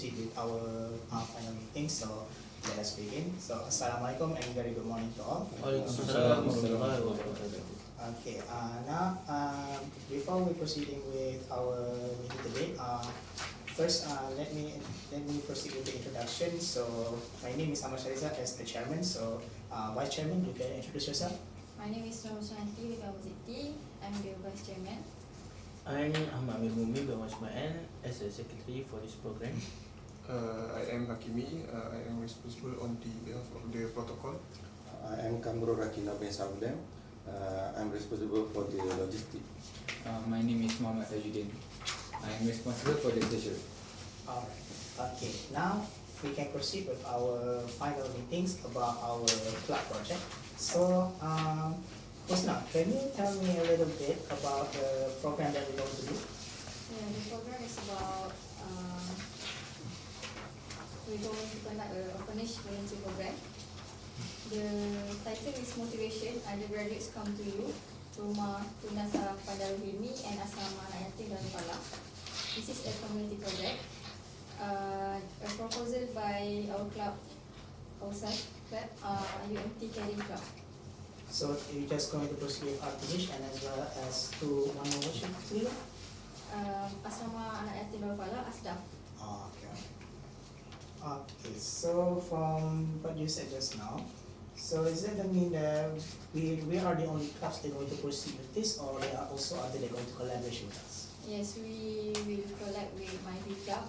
proceed with our final meeting. So let us begin. So Assalamualaikum and very good morning to all. Waalaikumsalam warahmatullahi wabarakatuh. Okay, now before we proceeding with our meeting today, first let me proceed with the introduction. So my name is Ahmad Shariza as the chairman. So Vice Chairman, you can introduce yourself. My name is Shanti Wikawaziti. I'm the Vice Chairman. I'm Ahmad Mumi Bawasmaan as a secretary for this program. I am Hakimi. I am responsible on the behalf of the protocol. I am Kamro Rakina bin Sabdem. I'm responsible for the logistics. My name is Muhammad Tajuddin. I am responsible for the treasury. Alright. Okay. Now we can proceed with our final meetings about our club project. So, Husna, can you tell me a little bit about the program that we're going to do? Yeah, the program is about we're going to conduct a orphanage volunteer program. The title is Motivation. Undergraduates come to you, Rumah Tunas Fadal Hilmi and Asrama Anak Yatim Darul Falah. This is a community project. A proposal by our club, outside club, UMT Caring Club. So you're just going to proceed with Artish and as well as to one more motion, please? Asrama Anak Yatim Darul Falah, ASDAF. Okay. Okay, so from what you said just now, so is it mean that we are the only clubs that are going to proceed with this, or there are also others that are going to collaborate with us? Yes, we will collab with MyV Club.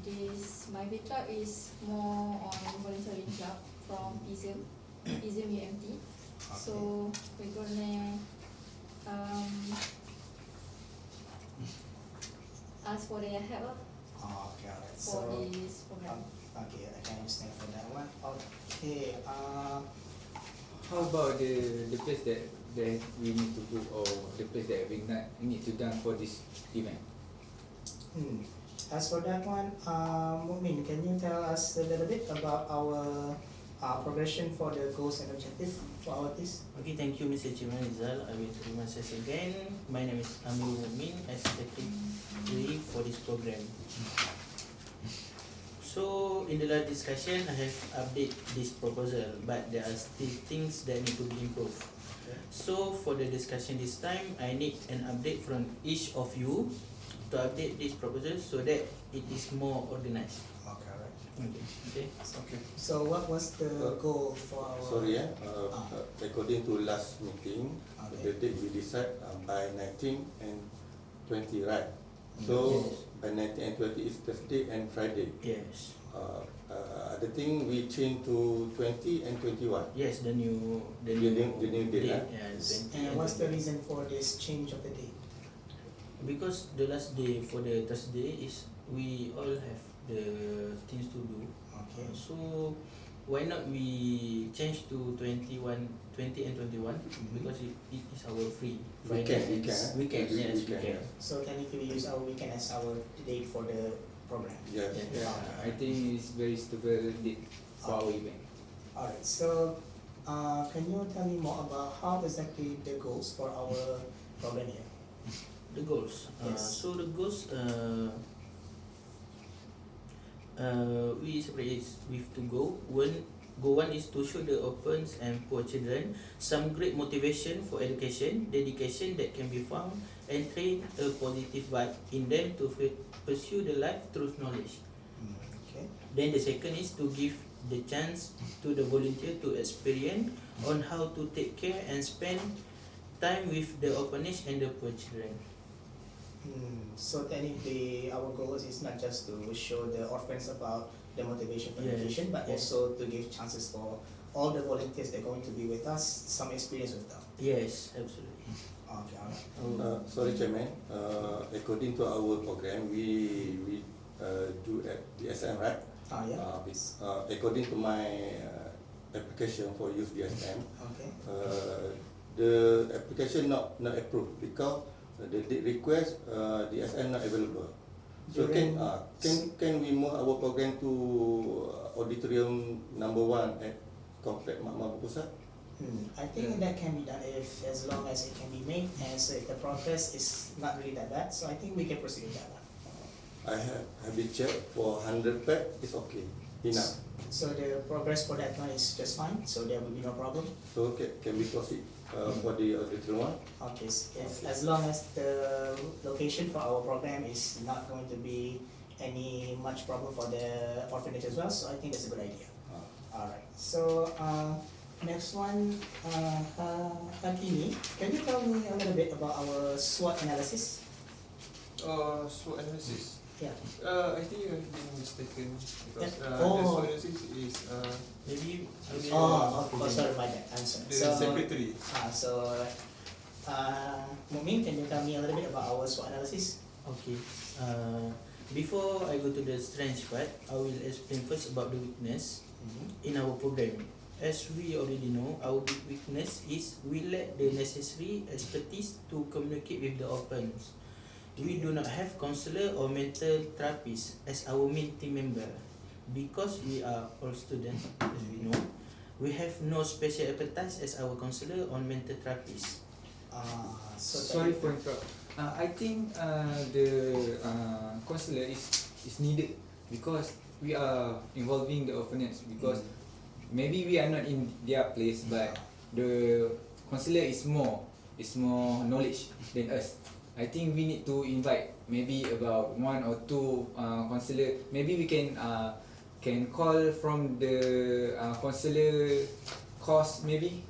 This MyV Club is more on volunteering club from PISM UMT. So we're gonna ask for their help Okay, alright. for So this program. okay, I can understand for that one. Okay, How about the place that we need to book, or the place that we need to done for this event? As for that one, Mumin, can you tell us a little bit about our progression for the goals and objectives for our this? Okay, thank you, Mr. Chairman Rizal. I will terima kasih again. My name is Amir Mumin as secretary for this program. So in the last discussion, I have updated this proposal, but there are still things that need to be improved. So for the discussion this time, I need an update from each of you to update this proposal so that it is more organized. Okay, alright. Okay. Okay. So what was the goal for our? Sorry, according to last meeting, Okay. the date we decide by 19 and 20, right? So Yes. by 19 and 20 is Thursday and Friday. Yes. The thing we change to 20 and 21. Yes, the new The new date, Yeah, And 20 what's the 20. reason for this change of the date? Because the last day for the Thursday is we all have the things to do. Okay. So why not we change to 20 and 21 because it is our free Weekend. Yes, Weekend. weekend. So technically we use our weekend as our date for the program. Yes. Yes. I think it's very suitable date for our event. Alright, so can you tell me more about how exactly the goals for our program here? The goals. Yes. So the goals we separate it with to go. One is to show the orphans and poor children some great motivation for education, dedication that can be found, and train a positive vibe in them to pursue the life through knowledge. Okay. Then the second is to give the chance to the volunteer to experience on how to take care and spend time with the orphanage and the poor children. So technically our goal is not just to show the orphans about the motivation for Yes, education, but yes. also to give chances for all the volunteers that are going to be with us some experience with them. Yes, absolutely. Okay, alright. Sorry, Chairman. According to our program, we do at DSM, right? Yeah. According to my application for use DSM, Okay. the application not approved because the request DSM not available. So During- can we move our program to auditorium number 1 at Complex Makmur Pusat? I think that can be done if as long as it can be made, and so if the progress is not really that bad, so I think we can proceed with that one. have been checked for 100 pack. It's okay, enough. So the progress for that one is just fine, so there will be no problem. So can we proceed for the original one? Okay, if, as long as the location for our program is not going to be any much problem for the orphanage as well, so I think that's a good idea. Alright, so next one, Hakimi, can you tell me a little bit about our SWOT analysis? SWOT analysis. Yeah. I think you have been mistaken because Yeah. the Oh. SWOT analysis is Maybe I will Sorry, my bad, I'm sorry. the secretary. Mumin, can you tell me a little bit about our SWOT analysis? Okay. Before I go to the strength part, I will explain first about the weakness in our program. As we already know, our big weakness is we lack the necessary expertise to communicate with the orphans. We do not have counselor or mental therapist as our main team member. Because we are all students, as we know, we have no special expertise as our counselor or mental therapist. Sorry for interrupt. I think the counselor is needed because we are involving the orphanage because maybe we are not in their place, but the counselor is more knowledge than us. I think we need to invite maybe about 1 or 2 counselor. Maybe we can call from the counselor course maybe.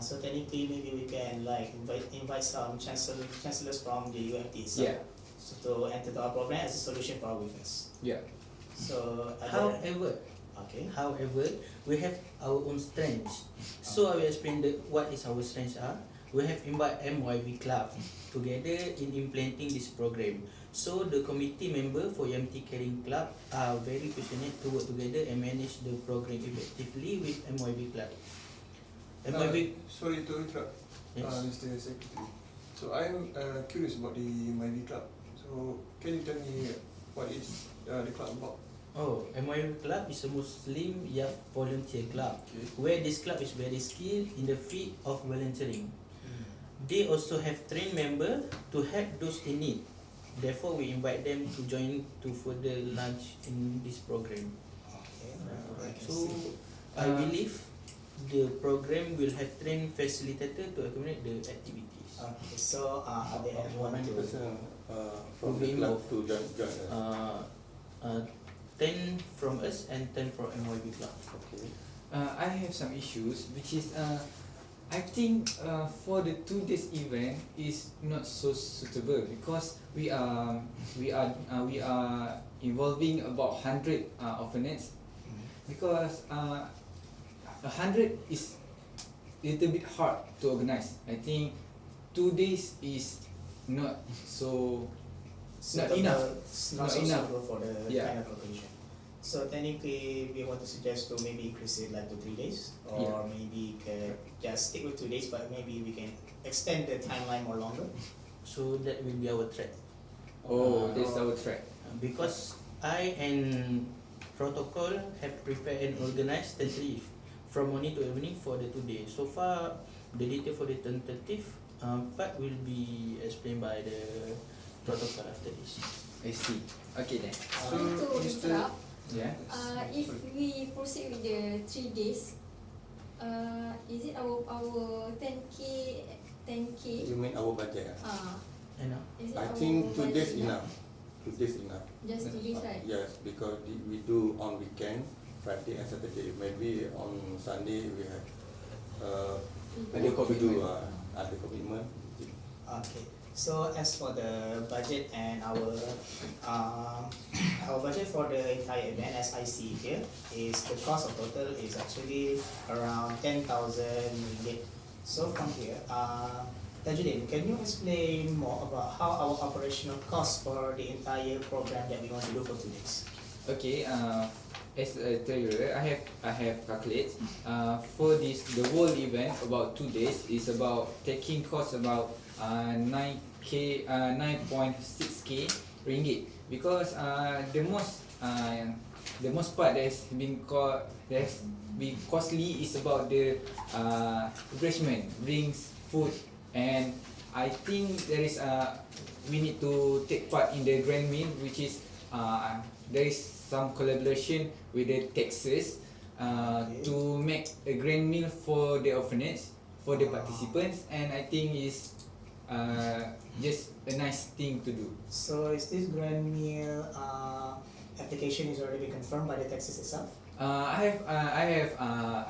So technically, maybe we can like invite some chancellors from the UMT itself, Yeah. so to enter our program as a solution for our weakness. Yeah. So However, we have our own strengths. So I will explain what is our strengths are. We have invited MYB Club together in implementing this program. So the committee member for MT Caring Club are very passionate to work together and manage the program effectively with MYB Club. Sorry to interrupt, Yes. Mr. Secretary. So I'm curious about the MyV Club. So can you tell me what is the club about? Oh, MYB Club is a Muslim youth volunteer club, Okay. where this club is very skilled in the field of volunteering. They also have trained members to help those in need. Therefore, we invite them to join to further launch in this program. Okay. So, I believe the program will have trained facilitator to accommodate the activities. Okay. So are there How anyone many to? person from the club to join us? 10 from us and 10 from MYB Club. Okay. I have some issues which is I think for the 2 days event is not so suitable because we are involving about 100 orphanages because 100 is little bit hard to organize. I think 2 days is not so enough. Not Not so enough. suitable for the Yeah. kind of location. So technically, we want to suggest to maybe increase it like to 3 days, or Yeah. maybe could just stick with 2 days, but maybe we can extend the timeline more longer. So that will be our threat. That's our track. Because I and protocol have prepared and organized tentative from morning to evening for the 2 days. So far, the detail for the tentative part will be explained by the protocol after this. I see. Okay then. Sorry to Mr. interrupt. Yeah. If we proceed with the 3 days, is it our 10K? You mean our budget? And now, Is it I our think 2 days budget enough. 2 days enough. Just 2 days, right? Yes, because we do on weekend, Friday and Saturday. Maybe on Sunday we have Ada commitment. other commitment. Okay. So as for the budget and our budget for the entire event, as I see here, is the cost of total is actually around 10,000 ringgit. So from here, Tajuddin, can you explain more about how our operational cost for the entire program that we want to do for 2 days? Okay. As I tell you, I have calculate. For the whole event about 2 days is about taking cost about 9.6k ringgit because the most part that's been costly is about the refreshment, drinks, food, and I think there is we need to take part in the grand meal which is there is some collaboration with the Texas to make a grand meal for the orphanage for the participants, and I think is just a nice thing to do. So is this grand meal application is already been confirmed by the Texas itself? I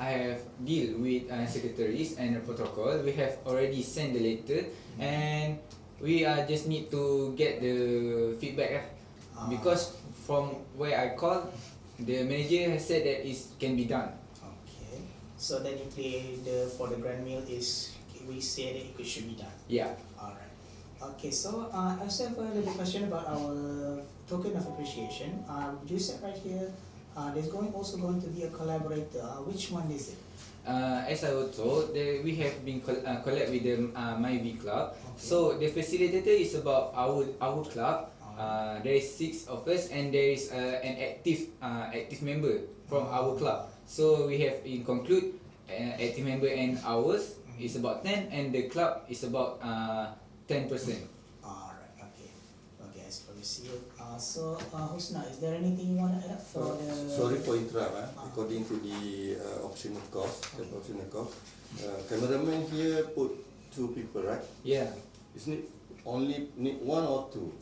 have deal with secretaries and the protocol. We have already sent the letter, and we just need to get the feedback because from where I called, the manager has said that it can be done. Okay. So technically, for the grand meal is we say that it should be done. Yeah. Alright. Okay. So I also have a little question about our token of appreciation. You said right here, there's also going to be a collaborator. Which one is it? As I was told, we have been collab with the MyV Club. Okay. So the facilitator is about our club. There is 6 of us, and there is an active member from our club. So we have in conclude active member and ours is about 10, and the club is about 10%. Alright. Okay. Okay. As for you, so Husna, is there anything you want to add for the? Sorry for interrupt. According to the optional cost, cameraman here put 2 people, right? Yeah. Isn't it only need 1 or 2?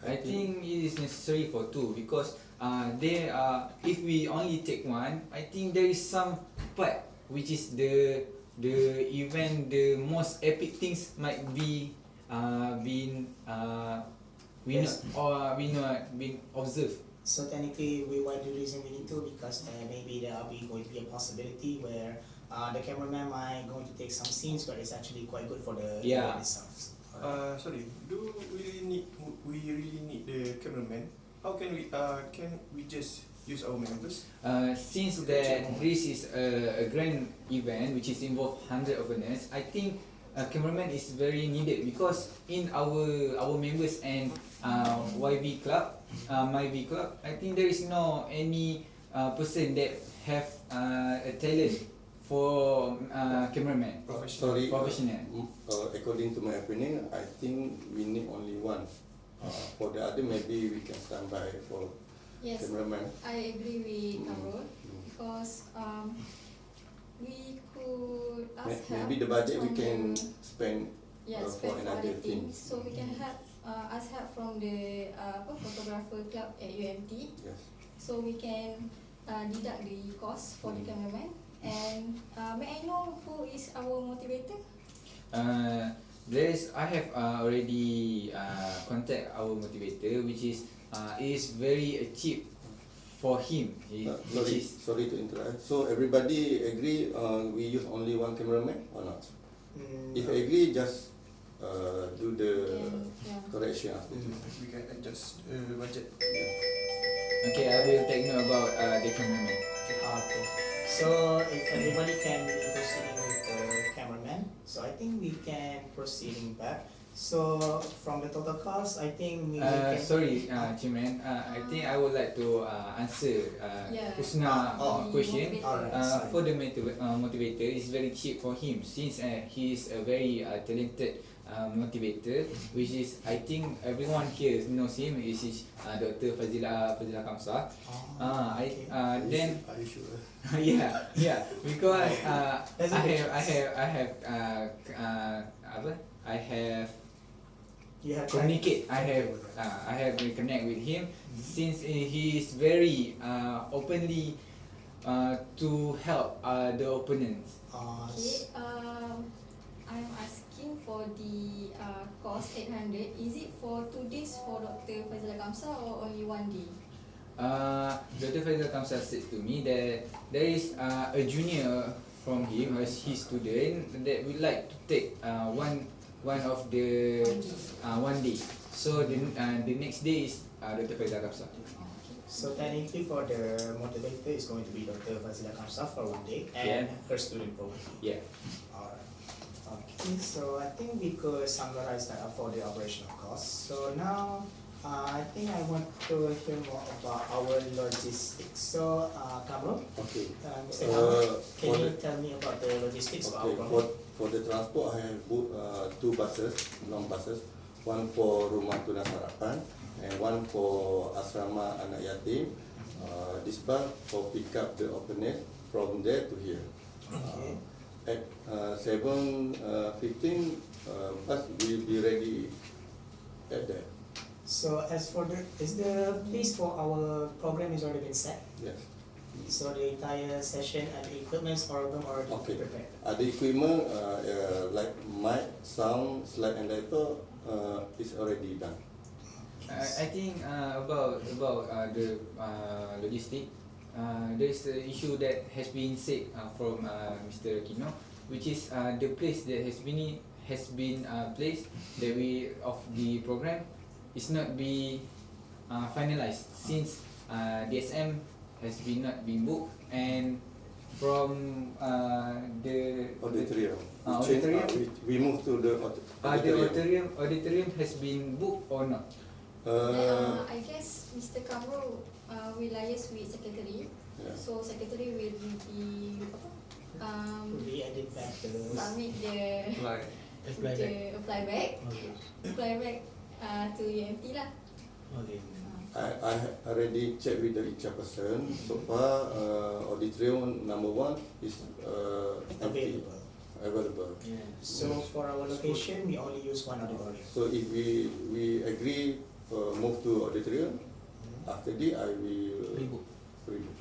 I think it is necessary for 2 because if we only take 1, I think there is some part which is the event, the most epic things might be been observed. So technically, why the reason we need to, because maybe there will be going to be a possibility where the cameraman might going to take some scenes where it's actually quite good for the event itself. Sorry, do we really need the cameraman? How can we just use our members? Since that this is a grand event which is involve 100 of us, I think a cameraman is very needed because in our members and YV club, MyV club, I think there is no any person that have a talent for cameraman. Sorry, Professional. according to my opinion, I think we need only 1. For the other, maybe we can stand by for Yes, cameraman. I agree with Kamrul because we could ask help. Maybe the budget we from can the- spend spend for for another other thing. things. So we can ask help from the photographer club at UMT. Yes. So we can deduct the cost for the cameraman. And may I know who is our motivator? I have already contact our motivator, which is very cheap for him. Sorry to interrupt. So everybody agree we use only 1 cameraman or not? If agree, just do the correction after this. We can adjust budget. Okay, I will take note about the cameraman. Okay. So if everybody can be proceeding with the cameraman, so I think we can proceeding back. So from the total cost, I think we can. Sorry, Chairman. I think I would like to answer Husna question. Alright, For the motivator, it's very cheap for him since he is a very talented motivator, which is I think everyone here knows him. This is Dr. Fazila Kamsa. Okay. Then Are you sure? yeah, because Does it I have You have communicate. I have reconnect with him since he is very openly to help the opponents. Okay. I'm asking for the cost 800. Is it for 2 days for Dr. Fazila Kamsa or only 1 day? Dr. Faisal Kamsa said to me that there is a junior from him as his student that would like to take one of the 1 day. So the next day is Dr. Faisal Kamsa. So technically for the motivator is going to be Dr. Fazila Kamsa for 1 day and her student for 1 day. Yeah. Alright. Okay, so I think we could summarize that for the operational costs. So now I think I want to hear more about our logistics. So Kamrul, Okay. Mr. Kamrul, can for you the- tell me about the logistics for Okay, our program? for the transport, I have booked 2 buses, long buses. one for Rumah Tunas Harapan, and one for Asrama Anak Yatim. This bus for pick up the opponent from there to here. Okay. At 7:15, bus will be ready at there. So as for is the place for our program is already been set? Yes. So the entire session and the equipments all of them already Okay. prepared. The equipment like mic, sound, slide and laptop is already done. I think about the logistic. There is an issue that has been said from Mr. Kino, which is the place that has been placed that we of the program is not be finalized since DSM has been not been booked, and from the Auditorium. auditorium. We move to the auditorium. auditorium has been booked or not? I guess Mr. Kamru will liaise with secretary. Yeah. So secretary will be We added back the submit the Like, Apply back. apply back Okay. to UMT lah. Okay. I already checked with the chairperson. So far, auditorium number 1 is empty, available. Yeah. So for our location, we only use one auditorium. So if we agree move to auditorium, after that I will Rebook. rebook.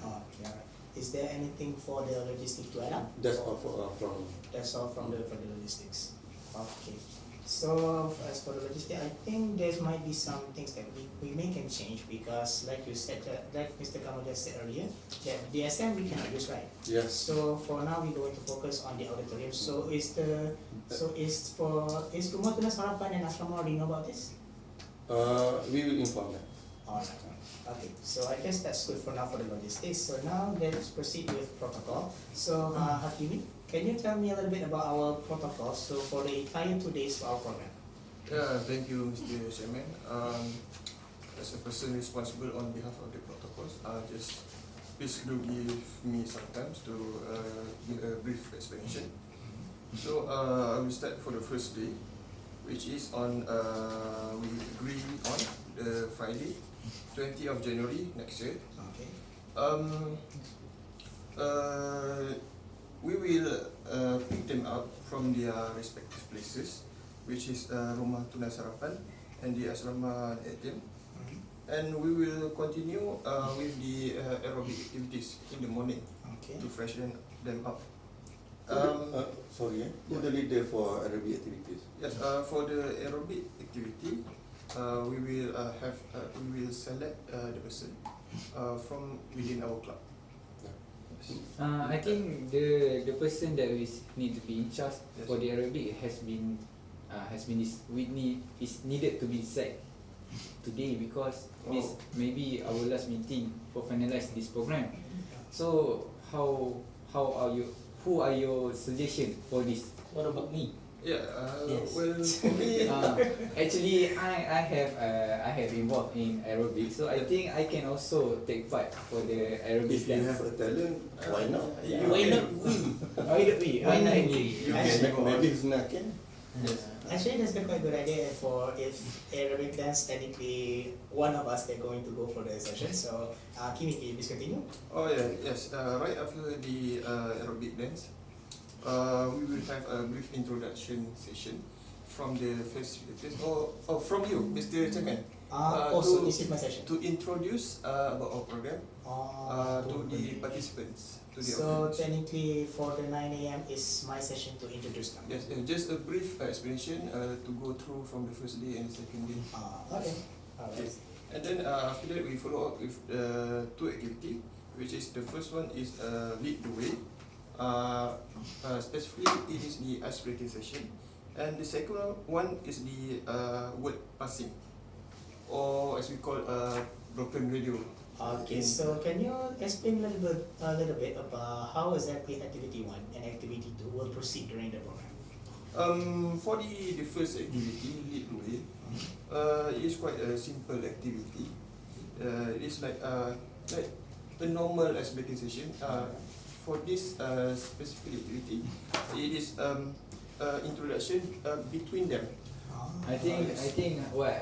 Oh, yeah. Is there anything for the logistics to add up? That's all from. That's all from for the logistics. Okay. So as for the logistics, I think there might be some things that we may can change because like you said, like Mr. Kamal just said earlier, that the SM we cannot use, right? Yes. So for now we're going to focus on the auditorium. So is Rumah Tunas Harapan and Asrama already know about this? We will inform them. Alright. Okay, so I guess that's good for now for the logistics. So now let's proceed with protocol. So Hakimi, can you tell me a little bit about our protocol? So for the entire 2 days for our program. yeah, thank you, Mr. Chairman. As a person responsible on behalf of the protocols, just please do give me some time to give a brief explanation. So I will start for the first day, which is on we agree on the Friday, 20th of January next year. Okay. We will pick them up from their respective places, which is Rumah Tunas Harapan and the Asrama Yatim, and we will continue with the aerobic activities in the morning Okay. to freshen them up. Sorry, who the leader for Arabic activities? Yes, for the aerobic activity, we will select the person from within our club. I think the person that is need to be in charge Yes. for the Arabic is needed to be set today because this may be our last meeting for finalize this program. So how are you? Who are your suggestion for this? What about me? Yeah, Yes. well, for me, Actually, I have involved in aerobic, so I think I can also take part for the aerobic If you dance. have a talent, why not? You Why can- not we? Why not we? Why not we? we? You Actually, can go on. Maybe Husna can. Actually, that's a quite good idea for if aerobic dance. Technically, one of us they're going to go for the session. So, Kimi, can you please continue? Oh yeah, yes. Right after the aerobic dance, we will have a brief introduction session from the facilitators or from you, Mr. Chairman, Also, to- this is my session. to introduce about our program to the participants. To the So audience. technically, for the 9 a.m. is my session to introduce them. Yes, just a brief explanation to go through from the first day and the second day. Okay. Alright. Yes. And then after that we follow up with two activity, which is the first one is lead the way. Specifically, it is the ice breaking session, and the second one is the word passing, or as we call broken radio. Okay, so can you explain a little bit about how exactly activity 1 and activity 2 will proceed during the program? For the first activity, lead the way, it is quite a simple activity. It is like a normal ice breaking session. For this specific activity, it is introduction between them. I think what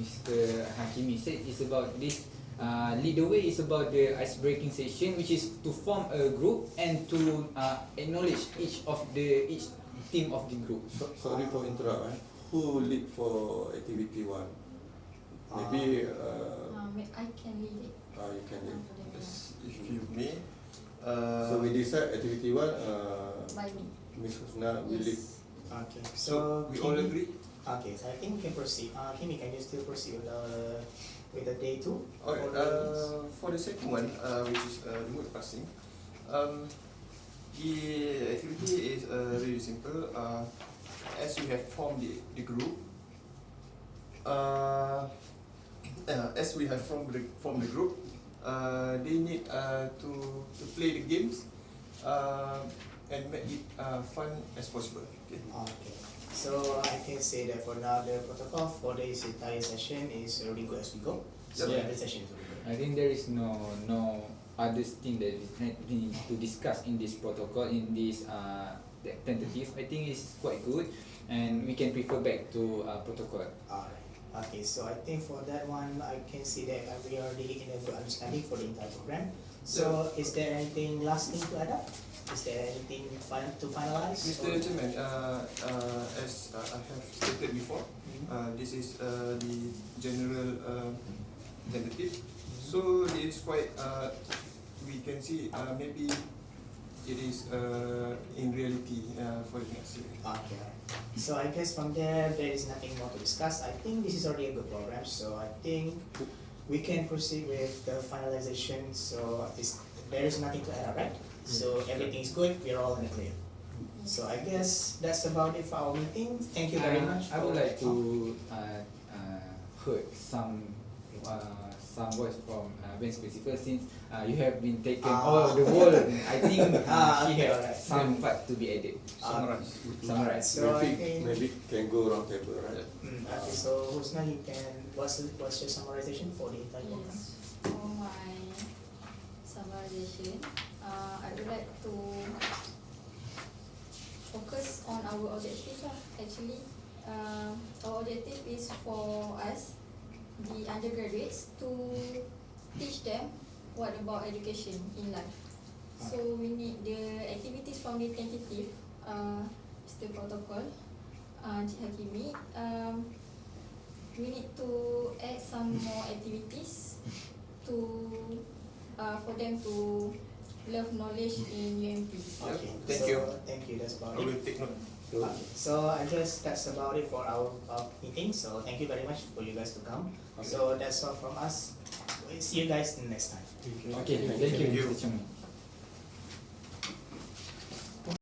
Mr. Hakimi said is about this. Lead the way is about the ice breaking session, which is to form a group and to acknowledge each team of the group. Sorry for interrupt. Who lead for activity 1? Maybe I can lead it. you can lead. For the Yes, if you may. So we decide activity 1. by me. Ms. Husna will lead. Yes. Okay, So we all agree. Okay, so I think we can proceed. Kimi, can you still proceed with the day 2? Okay. For the second one, which is remote passing, the activity is really simple. As we have formed the group, they need to play the games and make it fun as possible. Okay. Okay, so I can say that for now the protocol for this entire session is already good as we go. So Yeah. every session is already good. I think there is no other thing that we need to discuss in this protocol, in this tentative. I think it's quite good, and we can refer back to protocol. Alright. Okay, so I think for that one, I can see that we are already in a good understanding for the entire program. So is there anything last thing to add up? Is there anything to finalize? Mr. Chairman, as I have stated before, this is the general tentative. So it is quite, we can see maybe it is in reality for the next year. Okay, alright. So I guess from there is nothing more to discuss. I think this is already a good program, so I think we can proceed with the finalization. So there is nothing to add, right? So everything is good, we are all in the clear. So I guess that's about it for our meeting. Thank you very much. I would like to heard some voice from Ben's principal, since you have been taken all the whole. I think she okay, has alright. some part to be added. Summarize. So I think Maybe can go round table, right? okay, so Husna, you can what's your summarization for the entire program? Yes. For my summarization, I would like to focus on our objective lah. Actually, our objective is for us, the undergraduates, to teach them what about education in life. So we need the activities from the tentative, Mr. Protocol, Encik Hakimi. We need to add some more activities to for them to love knowledge in UMP. Okay, Thank so you. Thank you, that's about I it. will take note. Okay, so I guess that's about it for our meeting. So thank you very much for you guys to come. So that's all from us. We'll see you guys next time. Okay, thank you, Mr. Chairman.